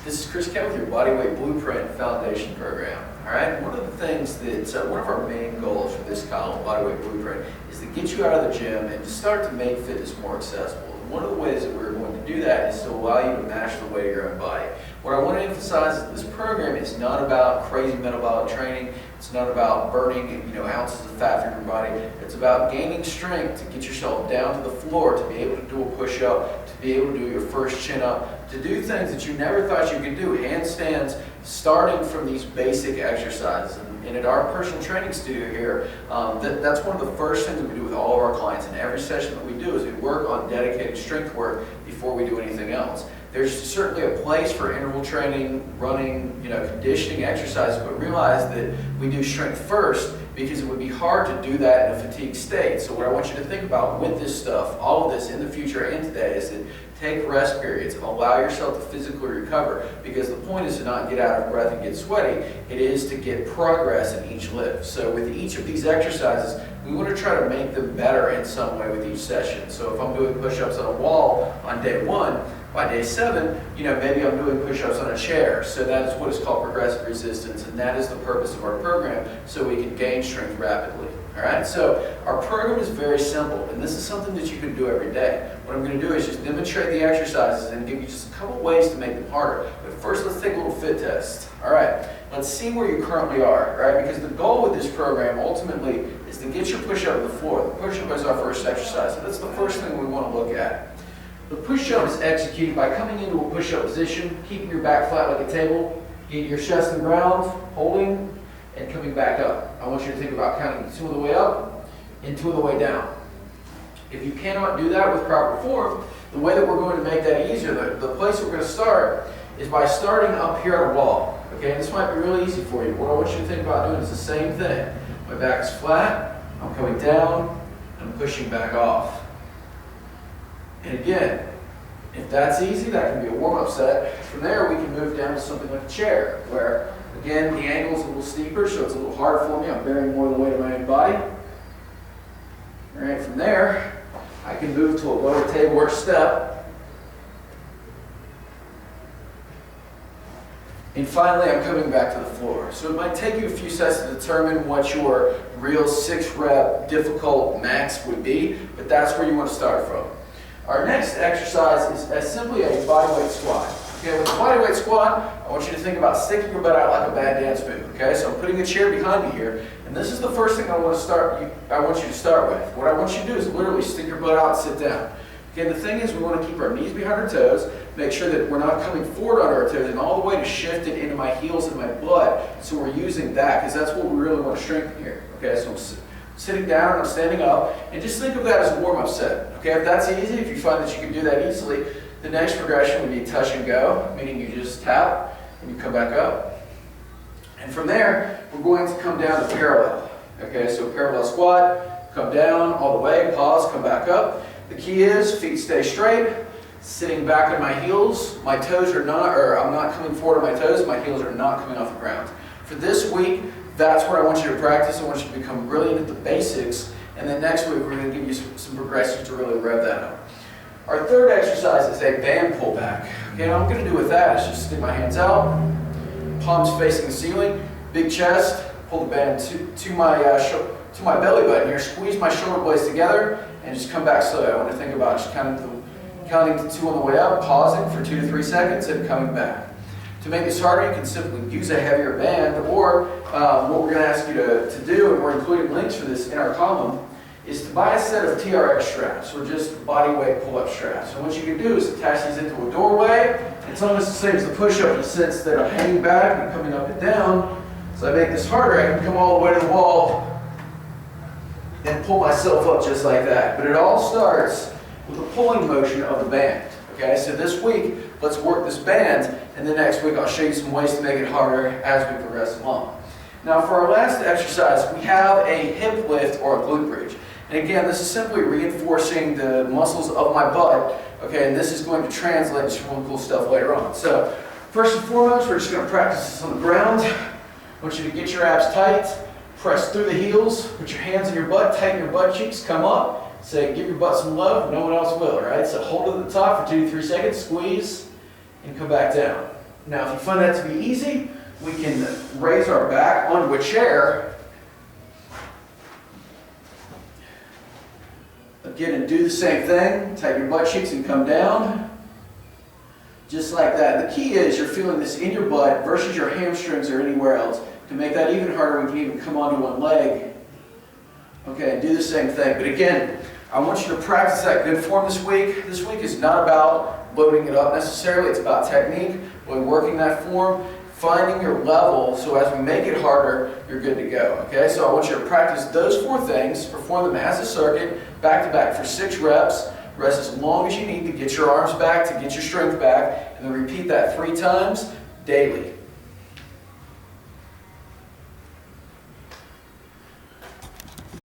This is Chris Kent with your Bodyweight Blueprint Foundation Program. All right, one of the things that one of our main goals for this column, Bodyweight Blueprint, is to get you out of the gym and to start to make fitness more accessible. And one of the ways that we're going to do that is to allow you to match the weight of your own body. What I want to emphasize is that this program is not about crazy metabolic training. It's not about burning, ounces of fat from your body. It's about gaining strength to get yourself down to the floor, to be able to do a push-up, to be able to do your first chin-up, to do things that you never thought you could do, handstands, starting from these basic exercises. And at our personal training studio here, that's one of the first things that we do with all of our clients. In every session that we do is we work on dedicated strength work before we do anything else. There's certainly a place for interval training, running, conditioning exercises, but realize that we do strength first because it would be hard to do that in a fatigued state. So what I want you to think about with this stuff, all of this in the future and today, is that take rest periods, allow yourself to physically recover, because the point is to not get out of breath and get sweaty. It is to get progress in each lift. So with each of these exercises, we want to try to make them better in some way with each session. So if I'm doing push-ups on a wall on day 1, by day 7, maybe I'm doing push-ups on a chair. So that is what is called progressive resistance, and that is the purpose of our program, so we can gain strength rapidly. All right, so our program is very simple, and this is something that you can do every day. What I'm going to do is just demonstrate the exercises and give you just a couple ways to make them harder. But first, let's take a little fit test. All right, let's see where you currently are, right? Because the goal with this program ultimately is to get your push-up to the floor. The push-up is our first exercise, so that's the first thing we want to look at. The push-up is executed by coming into a push-up position, keeping your back flat like a table, getting your chest in the ground, holding, and coming back up. I want you to think about counting 2 on the way up and 2 on the way down. If you cannot do that with proper form, the way that we're going to make that easier, the place we're going to start is by starting up here at a wall. Okay, and this might be really easy for you. What I want you to think about doing is the same thing. My back is flat, I'm coming down, I'm pushing back off. And again, if that's easy, that can be a warm-up set. From there, we can move down to something like a chair, where, again, the angle is a little steeper, so it's a little harder for me. I'm bearing more of the weight of my own body. All right, from there, I can move to a lower table or step. And finally, I'm coming back to the floor. So it might take you a few sets to determine what your real 6-rep difficult max would be, but that's where you want to start from. Our next exercise is simply a bodyweight squat. Okay, with a bodyweight squat, I want you to think about sticking your butt out like a bad dance move. Okay, so I'm putting a chair behind me here, and this is the first thing I want you to start with. What I want you to do is literally stick your butt out and sit down. Okay, the thing is, we want to keep our knees behind our toes, make sure that we're not coming forward on our toes and all the way to shift it into my heels and my butt. So we're using that because that's what we really want to strengthen here. Okay, so I'm sitting down and I'm standing up, and just think of that as a warm-up set. Okay, if that's easy, if you find that you can do that easily, the next progression would be touch and go, meaning you just tap and you come back up. And from there, we're going to come down to parallel. Okay, so parallel squat, come down all the way, pause, come back up. The key is feet stay straight, sitting back on my heels. My toes are not, I'm not coming forward on my toes, my heels are not coming off the ground. For this week, that's where I want you to practice. I want you to become brilliant at the basics, and then next week we're going to give you some progressions to really rev that up. Our third exercise is a band pullback. Okay, what I'm going to do with that is just stick my hands out, palms facing the ceiling, big chest, pull the band to my belly button here, squeeze my shoulder blades together, and just come back slowly. I want to think about just counting to 2 on the way up, pausing for 2 to 3 seconds, and coming back. To make this harder, you can simply use a heavier band, or what we're going to ask you to do, and we're including links for this in our column, is to buy a set of TRX straps, or just body weight pull-up straps. And what you can do is attach these into a doorway. It's almost the same as the push-up in the sense that I'm hanging back and coming up and down. So I make this harder, I can come all the way to the wall and pull myself up just like that. But it all starts with a pulling motion of the band. Okay, so this week, let's work this band, and the next week I'll show you some ways to make it harder as we progress along. Now for our last exercise, we have a hip lift or a glute bridge. And again, this is simply reinforcing the muscles of my butt, okay, and this is going to translate into some really cool stuff later on. So first and foremost, we're just going to practice this on the ground. I want you to get your abs tight, press through the heels, put your hands in your butt, tighten your butt cheeks, come up. Say, give your butt some love, no one else will, right? So hold it at the top for 2 to 3 seconds, squeeze, and come back down. Now, if you find that to be easy, we can raise our back onto a chair. Again, and do the same thing. Tighten your butt cheeks and come down. Just like that. The key is you're feeling this in your butt versus your hamstrings or anywhere else. To make that even harder, we can even come onto one leg. Okay, and do the same thing. But again, I want you to practice that good form this week. This week is not about loading it up necessarily. It's about technique, really working that form, finding your level, so as we make it harder, you're good to go. Okay, so I want you to practice those 4 things, perform them as a circuit, back to back for 6 reps. Rest as long as you need to get your arms back, to get your strength back, and then repeat that 3 times daily.